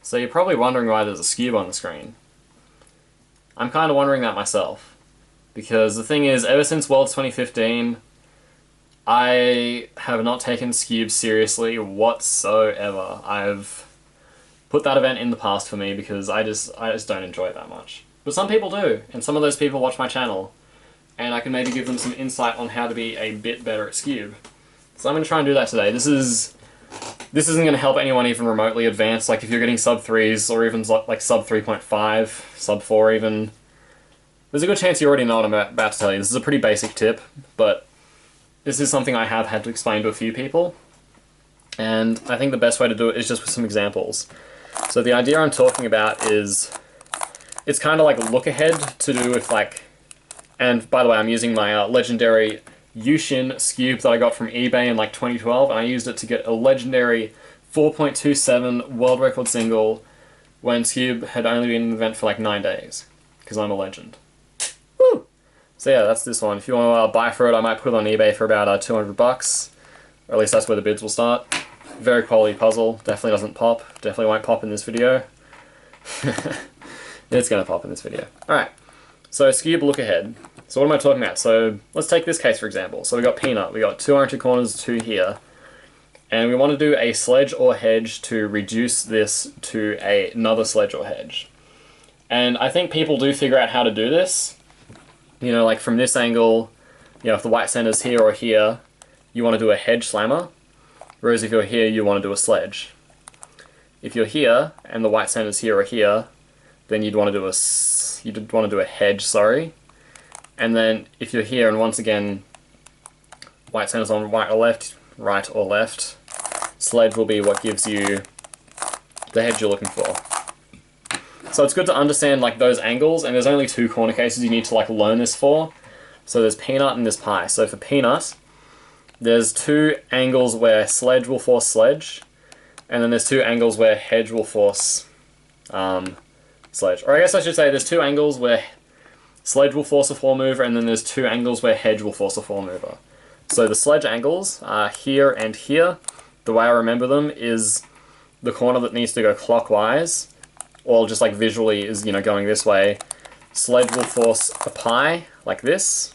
So you're probably wondering why there's a skewb on the screen. I'm kind of wondering that myself. Because the thing is, ever since Worlds 2015, I have not taken Skewb seriously whatsoever. I've put that event in the past for me because I just don't enjoy it that much. But some people do, and some of those people watch my channel, and I can maybe give them some insight on how to be a bit better at Skewb. So I'm going to try and do that today. This isn't going to help anyone even remotely advance. Like if you're getting sub 3s or even like sub 3.5, sub 4 even, there's a good chance you already know what I'm about to tell you. This is a pretty basic tip, but this is something I have had to explain to a few people. And I think the best way to do it is just with some examples. So the idea I'm talking about is, it's kind of like a look ahead to do with like, and by the way, I'm using my legendary Yushin Skewb that I got from eBay in like 2012, and I used it to get a legendary 4.27 world record single when Skewb had only been in the event for like 9 days, because I'm a legend. Woo! So yeah, that's this one. If you want to buy for it, I might put it on eBay for about 200 bucks, or at least that's where the bids will start. Very quality puzzle, definitely doesn't pop, definitely won't pop in this video. It's gonna pop in this video. Alright, so Skewb look ahead. So what am I talking about? So let's take this case for example. So we got Peanut, we got 2 oriented corners, 2 here, and we want to do a sledge or hedge to reduce this to another sledge or hedge. And I think people do figure out how to do this. You know, like from this angle, you know, if the white center's here or here, you want to do a hedge slammer. Whereas if you're here, you want to do a sledge. If you're here and the white center's here or here, then you'd want to do a hedge, sorry. And then if you're here and once again white center's on right or left, sledge will be what gives you the hedge you're looking for. So it's good to understand like those angles, and there's only 2 corner cases you need to like learn this for. So there's Peanut and there's Pie. So for Peanut, there's 2 angles where sledge will force sledge, and then there's 2 angles where hedge will force sledge. Or I guess I should say there's 2 angles where sledge will force a 4 mover, and then there's 2 angles where hedge will force a 4 mover. So the sledge angles are here and here. The way I remember them is the corner that needs to go clockwise, or just like visually is, you know, going this way. Sledge will force a pie, like this.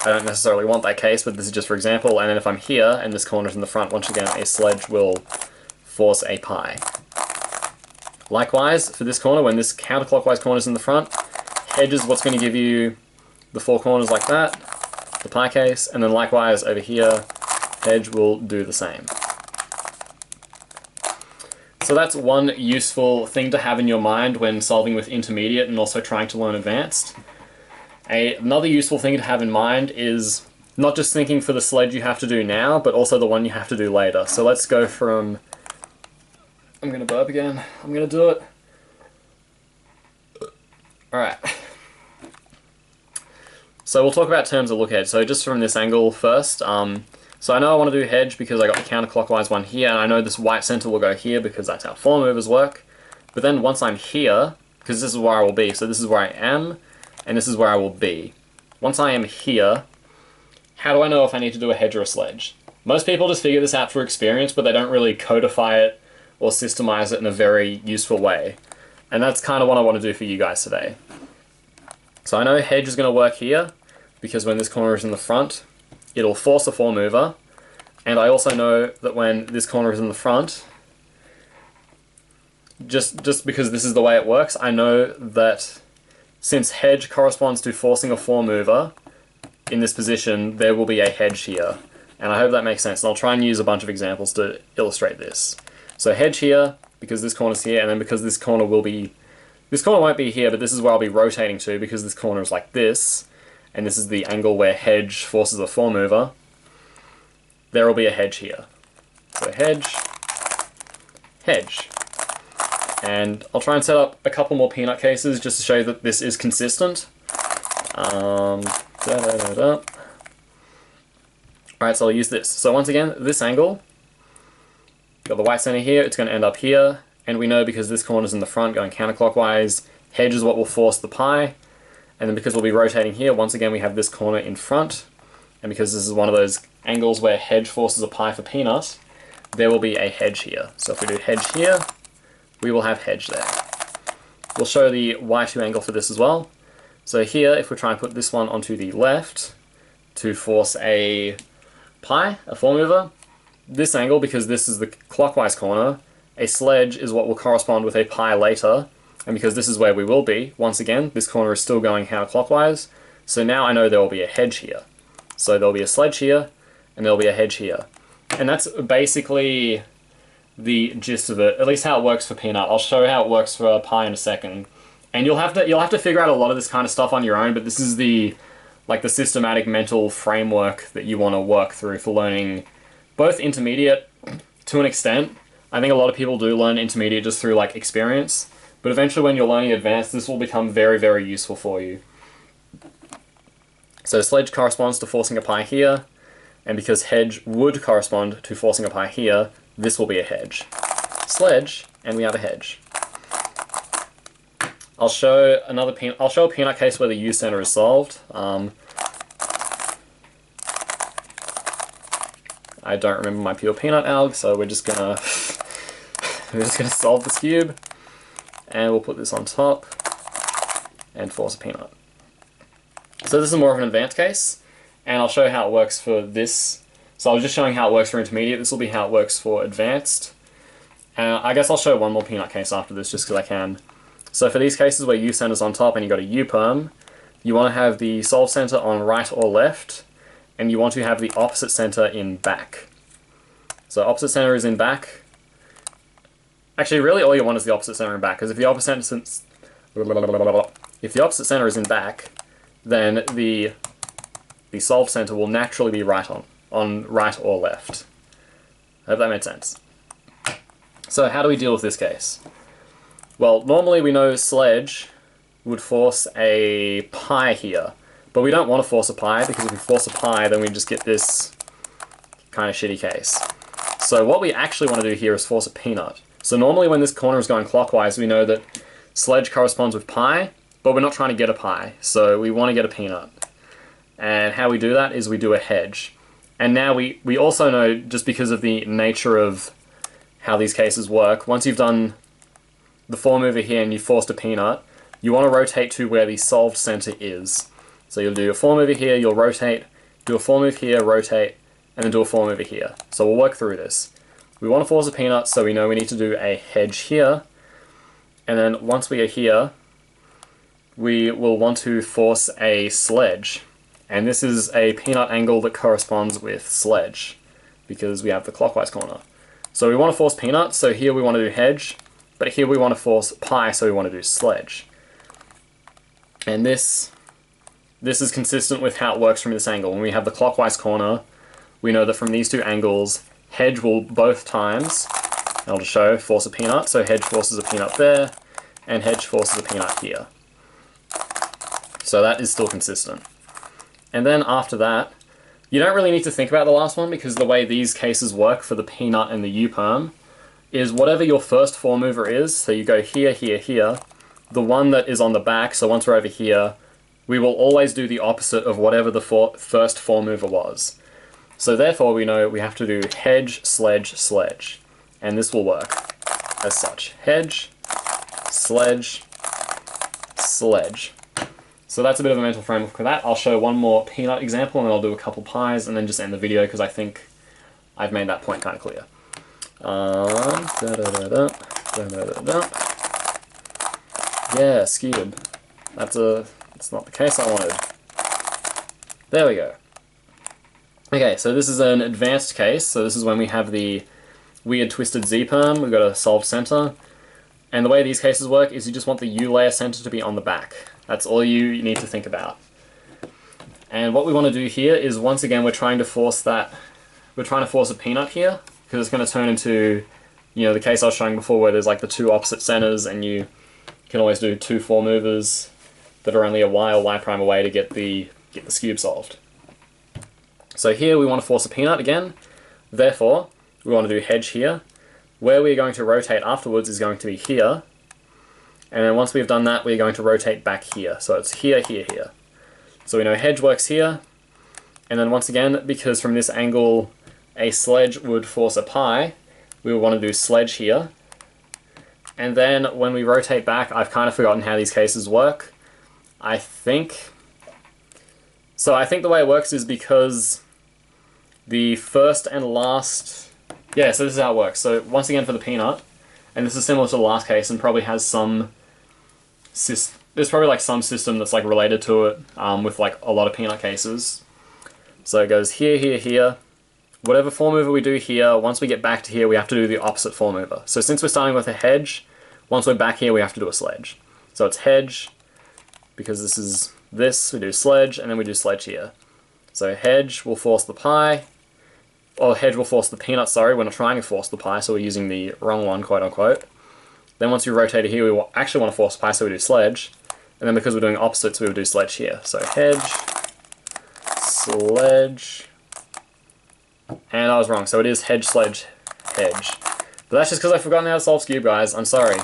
I don't necessarily want that case, but this is just for example. And then if I'm here and this corner's in the front, once again, a sledge will force a pie. Likewise, for this corner, when this counterclockwise corner's in the front, hedge is what's going to give you the 4 corners like that, the pie case, and then likewise over here, hedge will do the same. So that's one useful thing to have in your mind when solving with intermediate and also trying to learn advanced. Another useful thing to have in mind is not just thinking for the sledge you have to do now, but also the one you have to do later. So let's go from... I'm going to burp again. I'm going to do it. Alright. So we'll talk about terms of look ahead. So just from this angle first. So I know I want to do hedge because I got the counterclockwise one here, and I know this white center will go here because that's how 4 movers work. But then once I'm here, because this is where I will be, so this is where I am, and this is where I will be. Once I am here, how do I know if I need to do a hedge or a sledge? Most people just figure this out through experience, but they don't really codify it or systemize it in a very useful way. And that's kind of what I want to do for you guys today. So I know hedge is going to work here, because when this corner is in the front, it'll force a 4 mover. And I also know that when this corner is in the front, just because this is the way it works, I know that since hedge corresponds to forcing a 4 mover in this position, there will be a hedge here. And I hope that makes sense. And I'll try and use a bunch of examples to illustrate this. So hedge here, because this corner's here, and then because this corner will be... This corner won't be here, but this is where I'll be rotating to, because this corner is like this, and this is the angle where hedge forces a 4 mover. There will be a hedge here. So hedge, hedge. And I'll try and set up a couple more peanut cases just to show you that this is consistent. Alright, so I'll use this. So once again, this angle, got the white center here, it's going to end up here, and we know because this corner's in the front going counterclockwise, hedge is what will force the pie, and then because we'll be rotating here, once again we have this corner in front, and because this is one of those angles where hedge forces a pie for peanut, there will be a hedge here. So if we do hedge here, we will have hedge there. We'll show the Y2 angle for this as well. So here, if we try and put this one onto the left to force a pi, a 4-mover, this angle, because this is the clockwise corner, a sledge is what will correspond with a pi later, and because this is where we will be, once again, this corner is still going counterclockwise, so now I know there will be a hedge here. So there'll be a sledge here, and there'll be a hedge here. And that's basically the gist of it, at least how it works for peanut. I'll show how it works for pi in a second. And you'll have to figure out a lot of this kind of stuff on your own, but this is the systematic mental framework that you want to work through for learning both intermediate to an extent. I think a lot of people do learn intermediate just through like experience, but eventually when you're learning advanced, this will become very, very useful for you. So sledge corresponds to forcing a pi here, and because hedge would correspond to forcing a pi here, this will be a hedge. Sledge, and we have a hedge. I'll show a peanut case where the U center is solved. I don't remember my pure peanut alg, so we're just gonna solve the Skewb, and we'll put this on top and force a peanut. So this is more of an advanced case, and I'll show how it works for this. So I was just showing how it works for intermediate. This will be how it works for advanced. I guess I'll show one more peanut case after this, just because I can. So for these cases where U center's on top and you've got a U perm, you want to have the solve center on right or left, and you want to have the opposite center in back. So opposite center is in back. Actually, really all you want is the opposite center in back, because if the opposite center is in back, then the solve center will naturally be right on right or left. I hope that made sense. So how do we deal with this case? Well, normally we know sledge would force a pi here, but we don't want to force a pi, because if we force a pi, then we just get this kind of shitty case. So what we actually want to do here is force a peanut. So normally when this corner is going clockwise, we know that sledge corresponds with pi, but we're not trying to get a pi, so we want to get a peanut. And how we do that is we do a hedge. And now we also know, just because of the nature of how these cases work, once you've done the 4-mover here and you forced a peanut, you want to rotate to where the solved center is. So you'll do a 4-mover here, you'll rotate, do a 4-move here, rotate, and then do a 4-mover here. So we'll work through this. We want to force a peanut, so we know we need to do a hedge here, and then once we are here, we will want to force a sledge. And this is a peanut angle that corresponds with sledge, because we have the clockwise corner. So we want to force peanut, so here we want to do hedge, but here we want to force pi, so we want to do sledge. And this is consistent with how it works from this angle. When we have the clockwise corner, we know that from these two angles, hedge will both times, I'll just show, force a peanut, so hedge forces a peanut there, and hedge forces a peanut here. So that is still consistent. And then after that, you don't really need to think about the last one, because the way these cases work for the peanut and the U-perm is whatever your first 4-mover is, so you go here, here, here, the one that is on the back, so once we're over here, we will always do the opposite of whatever the first 4-mover was. So therefore we know we have to do hedge, sledge, sledge. And this will work as such. Hedge, sledge, sledge. So that's a bit of a mental framework for that. I'll show one more peanut example, and then I'll do a couple pies, and then just end the video, because I think I've made that point kind of clear. Yeah, Skewb. That's not the case I wanted. There we go. Okay, so this is an advanced case. So this is when we have the weird twisted Z-perm. We've got a solved center. And the way these cases work is you just want the U layer center to be on the back. That's all you need to think about. And what we want to do here is, once again, we're trying to force a peanut here, because it's going to turn into, the case I was showing before where there's like the two opposite centers, and you can always do 2 4-movers that are only a Y or Y prime away to get the Skewb solved. So here we want to force a peanut again, therefore we want to do hedge here. Where we're going to rotate afterwards is going to be here, and then once we've done that, we're going to rotate back here. So it's here, here, here. So we know hedge works here, and then once again, because from this angle a sledge would force a pi, we will want to do sledge here, And then when we rotate back, I've kind of forgotten how these cases work. I think the way it works is because the first and last... Yeah, so this is how it works. So once again for the peanut, and this is similar to the last case and probably has some... There's probably like some system that's like related to it with like a lot of peanut cases. So it goes here, here, here. Whatever four mover we do here, once we get back to here, we have to do the opposite four mover. So since we're starting with a hedge, once we're back here, we have to do a sledge. So it's hedge, because this is this, we do sledge, and then we do sledge here. So hedge will force the pie, or hedge will force the peanut, sorry, we're not trying to force the pie, so we're using the wrong one, quote unquote. Then once we rotate it here, we actually want to force the pie, so we do sledge. And then because we're doing opposites, we would do sledge here. So hedge, sledge, and I was wrong, so it is hedge, sledge, hedge. But that's just because I've forgotten how to solve Skewb, guys. I'm sorry.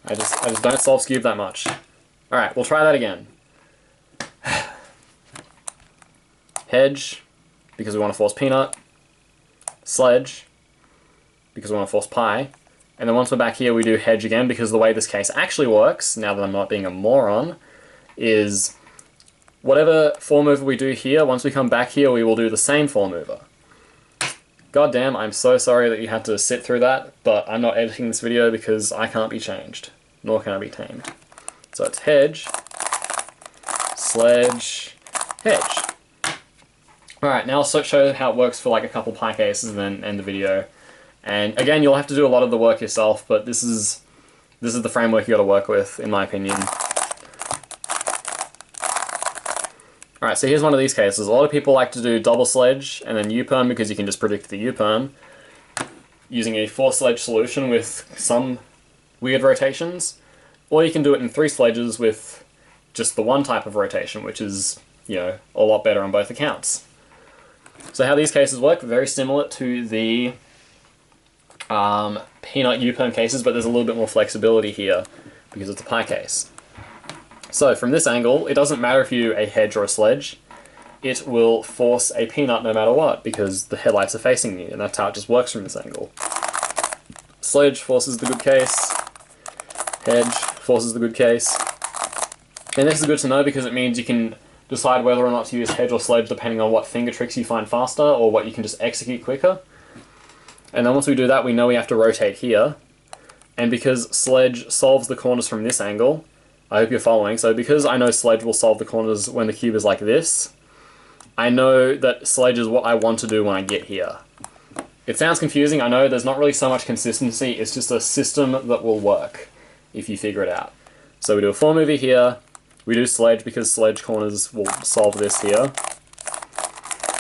I just don't solve Skewb that much. Alright, we'll try that again. Hedge, because we want to force peanut. Sledge, because we want to force pie. And then once we're back here, we do hedge again, because the way this case actually works, now that I'm not being a moron, is whatever four mover we do here, once we come back here, we will do the same four mover. God damn, I'm so sorry that you had to sit through that, but I'm not editing this video because I can't be changed, nor can I be tamed. So it's hedge, sledge, hedge. Alright, now I'll show how it works for like a couple pie cases and then end the video. And again, you'll have to do a lot of the work yourself, but this is the framework you gotta work with, in my opinion. Alright, so here's one of these cases. A lot of people like to do double sledge and then U-perm because you can just predict the U-perm using a 4-sledge solution with some weird rotations. Or you can do it in 3 sledges with just the one type of rotation, which is, you know, a lot better on both accounts. So how these cases work, very similar to the peanut U-perm cases, but there's a little bit more flexibility here because it's a pie case. So from this angle, it doesn't matter if you do a hedge or a sledge, it will force a peanut no matter what, because the headlights are facing you, and that's how it just works from this angle. Sledge forces the good case, hedge forces the good case. And this is good to know because it means you can decide whether or not to use hedge or sledge depending on what finger tricks you find faster, or what you can just execute quicker. And then once we do that, we know we have to rotate here. And because sledge solves the corners from this angle, I hope you're following. So because I know sledge will solve the corners when the cube is like this, I know that sledge is what I want to do when I get here. It sounds confusing, I know, there's not really so much consistency, it's just a system that will work if you figure it out. So we do a 4 mover here, we do sledge because sledge corners will solve this here.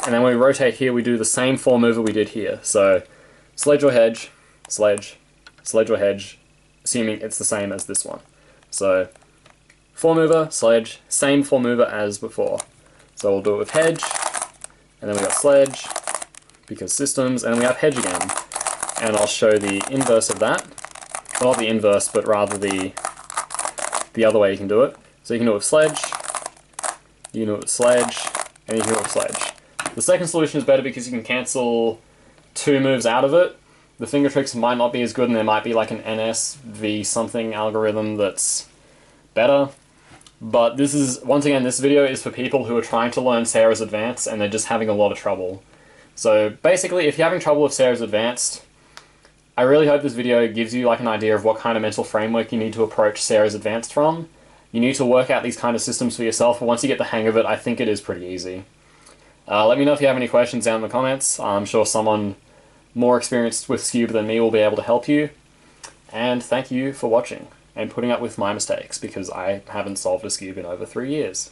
And then when we rotate here, we do the same 4 mover we did here. So sledge or hedge, sledge, sledge or hedge, assuming it's the same as this one. So 4 mover, sledge, same 4 mover as before. So we'll do it with hedge, and then we got sledge, because systems, and we have hedge again. And I'll show the inverse of that. Well, not the inverse, but rather the other way you can do it. So you can do it with sledge, you can do it with sledge, and you can do it with sledge. The second solution is better because you can cancel 2 moves out of it. The finger tricks might not be as good, and there might be like an NSV something algorithm that's better. But this is, once again, this video is for people who are trying to learn Sarah's Advanced and they're just having a lot of trouble. So basically, if you're having trouble with Sarah's Advanced, I really hope this video gives you like an idea of what kind of mental framework you need to approach Sarah's Advanced from. You need to work out these kind of systems for yourself, but once you get the hang of it, I think it is pretty easy. Let me know if you have any questions down in the comments. I'm sure someone more experienced with Skewb than me will be able to help you. And thank you for watching and putting up with my mistakes, because I haven't solved a Skewb in over 3 years.